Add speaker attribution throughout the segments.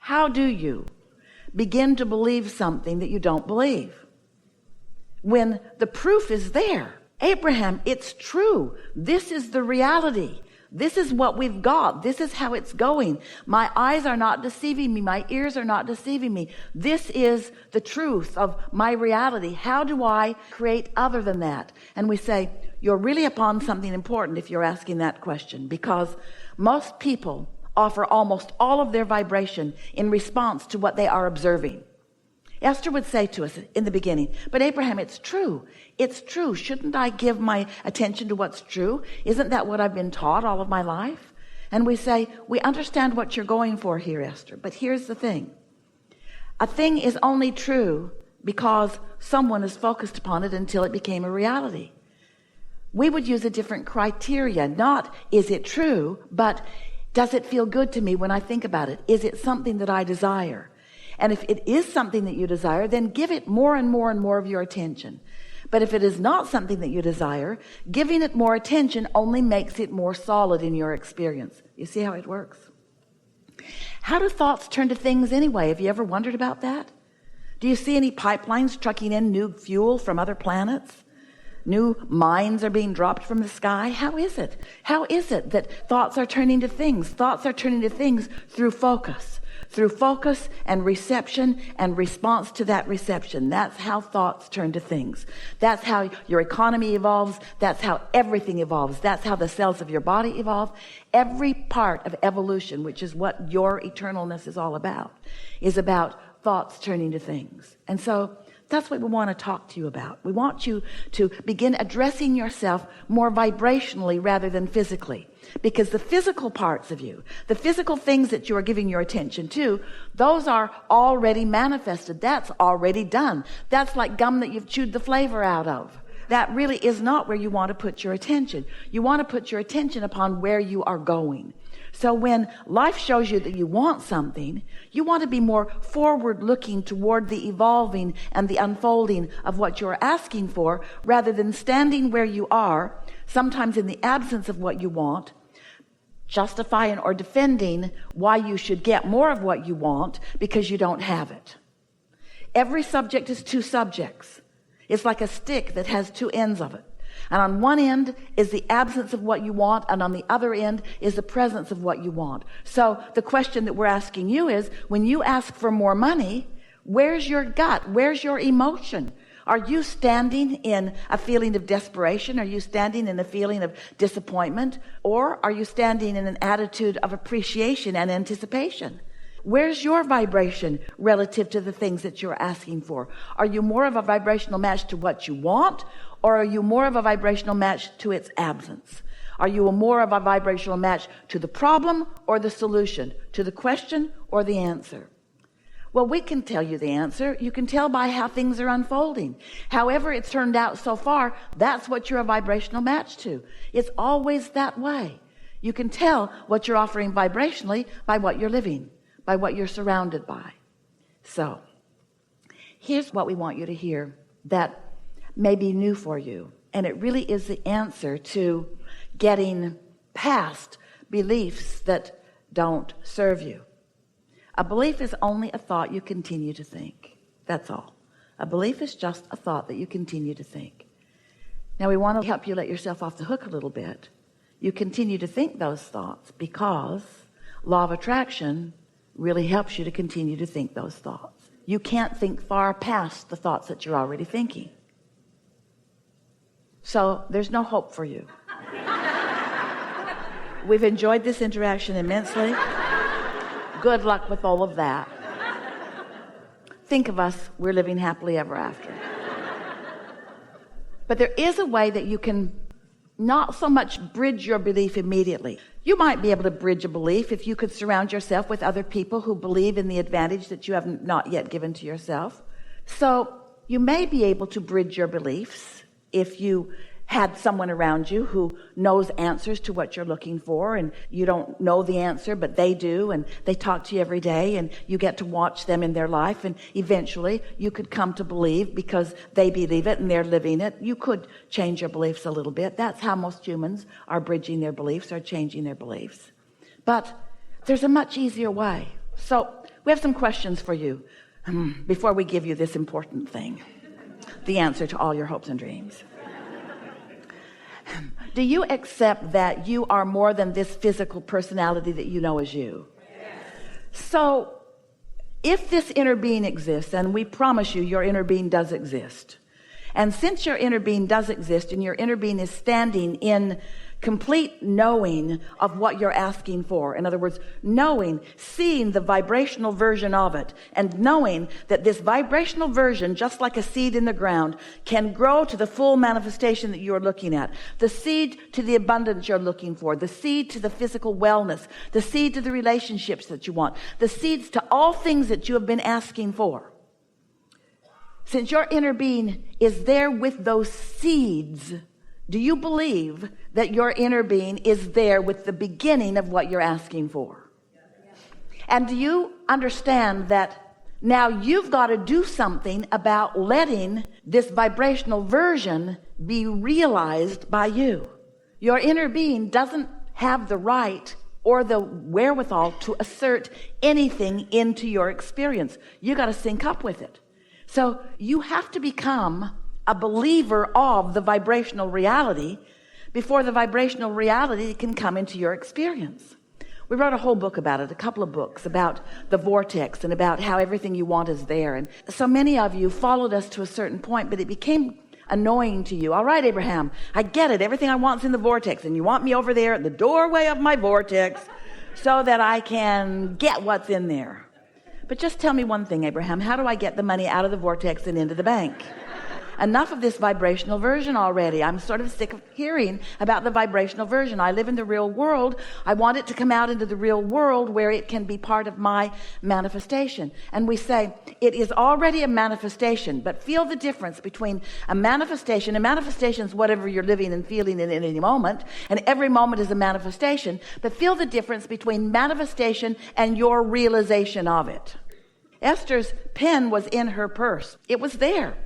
Speaker 1: How do you begin to believe something that you don't believe when the proof is there? Abraham, it's true. This is the reality. This is what we've got. This is how it's going. My eyes are not deceiving me. My ears are not deceiving me. This is the truth of my reality. How do I create other than that? And we say, you're really upon something important if you're asking that question, because most people offer almost all of their vibration in response to what they are observing. Esther would say to us in the beginning, but Abraham, it's true. It's true. Shouldn't I give my attention to what's true? Isn't that what I've been taught all of my life? And we say, we understand what you're going for here, Esther. But here's the thing. A thing is only true because someone is focused upon it until it became a reality. We would use a different criteria. Not, is it true, but does it feel good to me when I think about it? Is it something that I desire? And if it is something that you desire, then give it more and more and more of your attention. But if it is not something that you desire, giving it more attention only makes it more solid in your experience. You see how it works? How do thoughts turn to things anyway? Have you ever wondered about that? Do you see any pipelines trucking in new fuel from other planets? New mines are being dropped from the sky? How is it? How is it that thoughts are turning to things? Thoughts are turning to things through focus. Through focus and reception and response to that reception. That's how thoughts turn to things. That's how your economy evolves. That's how everything evolves. That's how the cells of your body evolve. Every part of evolution, which is what your eternalness is all about, is about thoughts turning to things. And so that's what we want to talk to you about. We want you to begin addressing yourself more vibrationally rather than physically. Because the physical parts of you, the physical things that you are giving your attention to, those are already manifested. That's already done. That's like gum that you've chewed the flavor out of. That really is not where you want to put your attention. You want to put your attention upon where you are going. So when life shows you that you want something, you want to be more forward looking toward the evolving and the unfolding of what you're asking for, rather than standing where you are, sometimes in the absence of what you want, justifying or defending why you should get more of what you want because you don't have it. Every subject is two subjects. It's like a stick that has two ends of it. And on one end is the absence of what you want, and on the other end is the presence of what you want. So the question that we're asking you is, when you ask for more money, where's your gut? Where's your emotion? Are you standing in a feeling of desperation? Are you standing in a feeling of disappointment? Or are you standing in an attitude of appreciation and anticipation? Where's your vibration relative to the things that you're asking for? Are you more of a vibrational match to what you want, or are you more of a vibrational match to its absence? Are you more of a vibrational match to the problem or the solution, to the question or the answer? Well, we can tell you the answer. You can tell by how things are unfolding. However it's turned out so far, that's what you're a vibrational match to. It's always that way. You can tell what you're offering vibrationally by what you're living, by what you're surrounded by. So, here's what we want you to hear that may be new for you. And it really is the answer to getting past beliefs that don't serve you. A belief is only a thought you continue to think. That's all. A belief is just a thought that you continue to think. Now we want to help you let yourself off the hook a little bit. You continue to think those thoughts because law of attraction really helps you to continue to think those thoughts. You can't think far past the thoughts that you're already thinking. So there's no hope for you. We've enjoyed this interaction immensely. Good luck with all of that. Think of us, we're living happily ever after. But there is a way that you can not so much bridge your belief immediately. You might be able to bridge a belief if you could surround yourself with other people who believe in the advantage that you have not yet given to yourself. So you may be able to bridge your beliefs if you had someone around you who knows answers to what you're looking for, and you don't know the answer, but they do, and they talk to you every day, and you get to watch them in their life, and eventually you could come to believe because they believe it and they're living it. You could change your beliefs a little bit. That's how most humans are bridging their beliefs, are changing their beliefs. But there's a much easier way. So we have some questions for you before we give you this important thing, the answer to all your hopes and dreams. Do you accept that you are more than this physical personality that you know as you? Yes. So if this inner being exists, and we promise you your inner being does exist, and since your inner being does exist and your inner being is standing in complete knowing of what you're asking for, in other words, knowing, seeing the vibrational version of it, and knowing that this vibrational version, just like a seed in the ground, can grow to the full manifestation that you're looking at, the seed to the abundance you're looking for, the seed to the physical wellness, the seed to the relationships that you want, the seeds to all things that you have been asking for. Since your inner being is there with those seeds, do you believe that your inner being is there with the beginning of what you're asking for? And do you understand that now you've got to do something about letting this vibrational version be realized by you? Your inner being doesn't have the right or the wherewithal to assert anything into your experience. You got to sync up with it. So you have to become a believer of the vibrational reality before the vibrational reality can come into your experience. We wrote a whole book about it, a couple of books about the vortex and about how everything you want is there. And so many of you followed us to a certain point, but it became annoying to you. All right, Abraham, I get it. Everything I want is in the vortex, and you want me over there at the doorway of my vortex so that I can get what's in there. But just tell me one thing, Abraham. How do I get the money out of the vortex and into the bank? Enough of this vibrational version already. I'm sort of sick of hearing about the vibrational version. I live in the real world. I want it to come out into the real world where it can be part of my manifestation. And we say, it is already a manifestation, but feel the difference between a manifestation. A manifestation is whatever you're living and feeling in any moment, and every moment is a manifestation, but feel the difference between manifestation and your realization of it. Esther's pen was in her purse. It was there.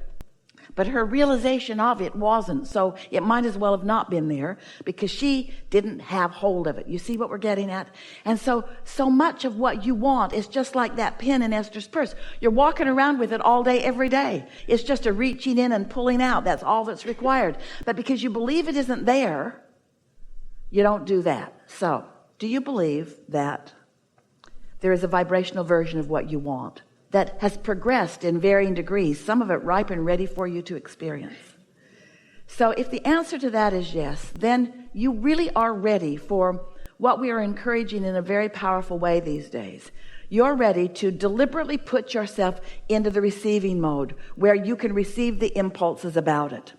Speaker 1: But her realization of it wasn't. So it might as well have not been there because she didn't have hold of it. You see what we're getting at? And so much of what you want is just like that pen in Esther's purse. You're walking around with it all day, every day. It's just a reaching in and pulling out. That's all that's required. But because you believe it isn't there, you don't do that. So do you believe that there is a vibrational version of what you want that has progressed in varying degrees, some of it ripe and ready for you to experience? So if the answer to that is yes, then you really are ready for what we are encouraging in a very powerful way these days. You're ready to deliberately put yourself into the receiving mode where you can receive the impulses about it.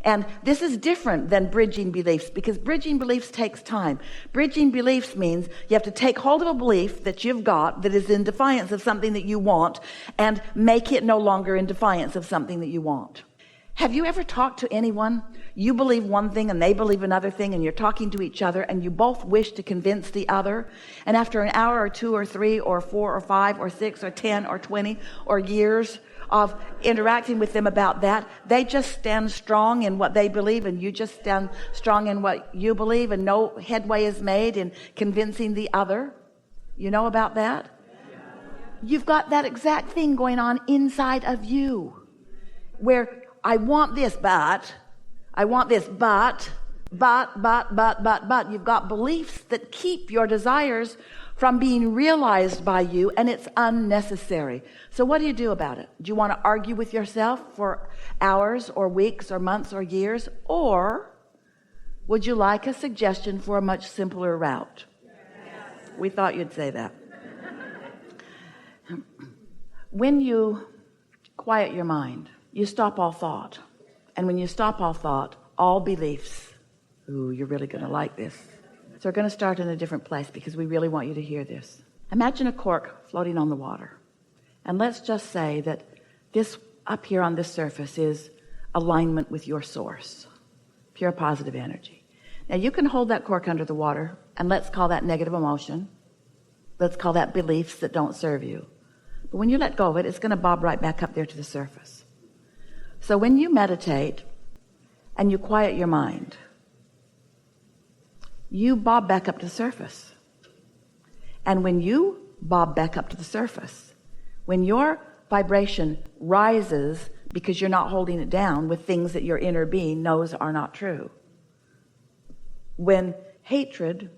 Speaker 1: And this is different than bridging beliefs, because bridging beliefs takes time. Bridging beliefs means you have to take hold of a belief that you've got that is in defiance of something that you want and make it no longer in defiance of something that you want. Have you ever talked to anyone? You believe one thing and they believe another thing, and you're talking to each other and you both wish to convince the other. And after an hour or 2 or 3 or 4 or 5 or 6 or 10 or 20 or years of interacting with them about that, they just stand strong in what they believe and you just stand strong in what you believe, and no headway is made in convincing the other. You know about that? You've got that exact thing going on inside of you where I want this, but I want this, but you've got beliefs that keep your desires from being realized by you, and it's unnecessary. So what do you do about it? Do you want to argue with yourself for hours or weeks or months or years? Or would you like a suggestion for a much simpler route? Yes. We thought you'd say that. When you quiet your mind, you stop all thought. And when you stop all thought, all beliefs, ooh, you're really going to like this. So we're going to start in a different place because we really want you to hear this. Imagine a cork floating on the water. And let's just say that this up here on this surface is alignment with your source, pure positive energy. Now you can hold that cork under the water, and let's call that negative emotion. Let's call that beliefs that don't serve you. But when you let go of it, it's going to bob right back up there to the surface. So when you meditate and you quiet your mind, you bob back up to the surface. And when you bob back up to the surface. When your vibration rises because you're not holding it down with things that your inner being knows are not true. When hatred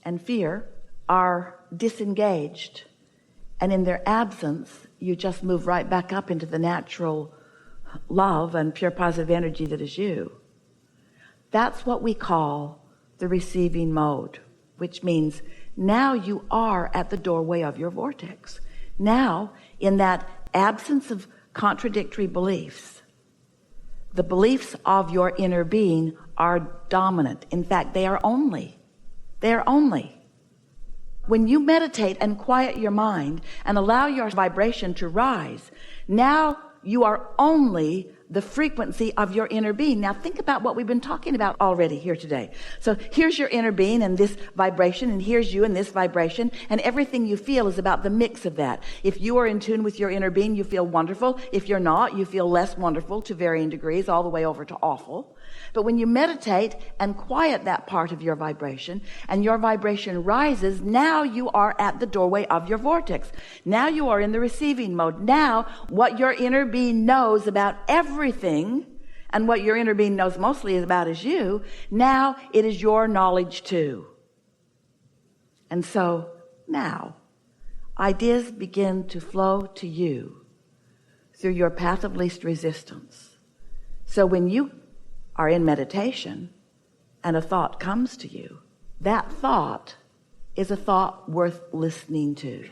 Speaker 1: and fear are disengaged, and in their absence, you just move right back up into the natural love and pure positive energy that is you. That's what we call the receiving mode, which means now you are at the doorway of your vortex. Now, in that absence of contradictory beliefs, the beliefs of your inner being are dominant. In fact, they are only. When you meditate and quiet your mind and allow your vibration to rise, now you are only the frequency of your inner being. Now think about what we've been talking about already here today. So here's your inner being and this vibration, and here's you and this vibration, and everything you feel is about the mix of that. If you are in tune with your inner being, you feel wonderful. If you're not, you feel less wonderful to varying degrees, all the way over to awful. But when you meditate and quiet that part of your vibration, and your vibration rises, now you are at the doorway of your vortex. Now you are in the receiving mode. Now what your inner being knows about everything, and what your inner being knows mostly about is you, now it is your knowledge too. And so now ideas begin to flow to you through your path of least resistance. So when you are in meditation and a thought comes to you, that thought is a thought worth listening to,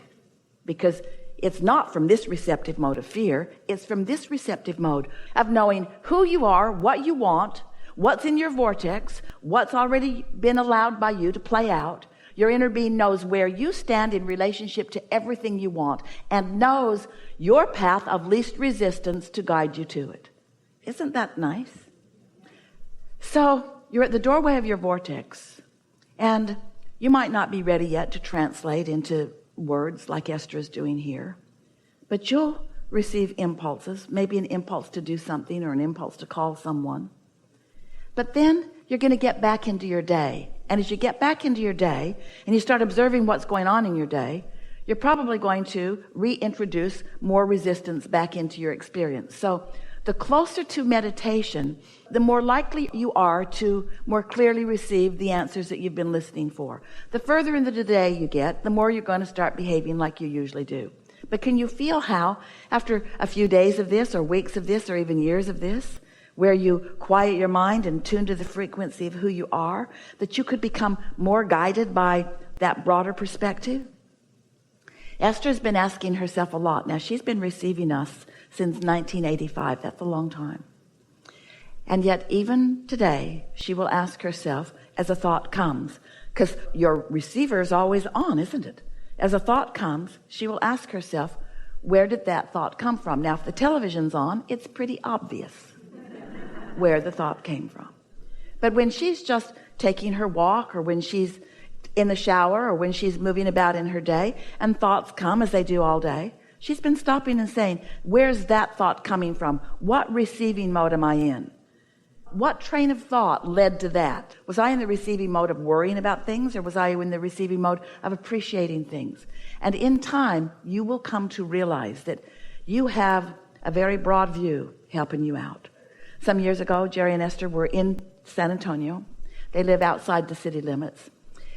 Speaker 1: because it's not from this receptive mode of fear. It's from this receptive mode of knowing who you are, what you want, what's in your vortex, what's already been allowed by you to play out. Your inner being knows where you stand in relationship to everything you want, and knows your path of least resistance to guide you to it. Isn't that nice? So you're at the doorway of your vortex, and you might not be ready yet to translate into words like Esther is doing here, but you'll receive impulses, maybe an impulse to do something or an impulse to call someone. But then you're going to get back into your day. And as you get back into your day and you start observing what's going on in your day, you're probably going to reintroduce more resistance back into your experience. So the closer to meditation, the more likely you are to more clearly receive the answers that you've been listening for. The further into the day you get, the more you're going to start behaving like you usually do. But can you feel how, after a few days of this, or weeks of this, or even years of this, where you quiet your mind and tune to the frequency of who you are, that you could become more guided by that broader perspective? Esther's been asking herself a lot. Now, she's been receiving us since 1985. That's a long time. And yet, even today, she will ask herself as a thought comes, because your receiver is always on, isn't it? As a thought comes, she will ask herself, where did that thought come from? Now, if the television's on, it's pretty obvious where the thought came from. But when she's just taking her walk, or when she's in the shower, or when she's moving about in her day, and thoughts come as they do all day, she's been stopping and saying, where's that thought coming from? What receiving mode am I in? What train of thought led to that? Was I in the receiving mode of worrying about things, or was I in the receiving mode of appreciating things? And in time, you will come to realize that you have a very broad view helping you out. Some years ago, Jerry and Esther were in San Antonio. They live outside the city limits.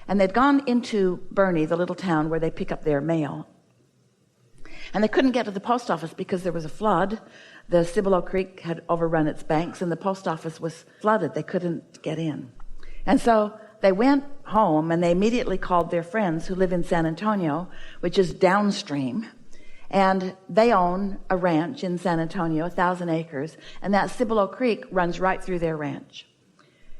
Speaker 1: And they'd gone into Bernie, the little town where they pick up their mail. And they couldn't get to the post office because there was a flood. The Cibolo Creek had overrun its banks, and the post office was flooded. They couldn't get in. And so they went home, and they immediately called their friends who live in San Antonio, which is downstream. And they own a ranch in San Antonio, 1,000 acres, and that Cibolo Creek runs right through their ranch.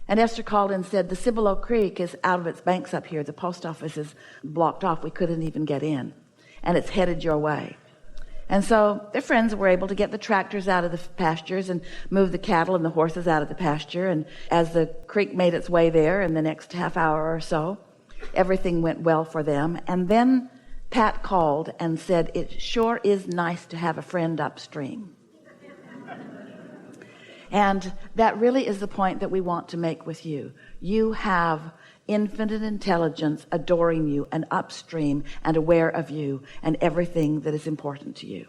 Speaker 1: And Esther called and said, the Cibolo Creek is out of its banks up here. The post office is blocked off. We couldn't even get in. And it's headed your way. And so their friends were able to get the tractors out of the pastures and move the cattle and the horses out of the pasture. And as the creek made its way there in the next half hour or so, everything went well for them. And then Pat called and said, it sure is nice to have a friend upstream. And that really is the point that we want to make with you. You have infinite intelligence adoring you and upstream and aware of you and everything that is important to you.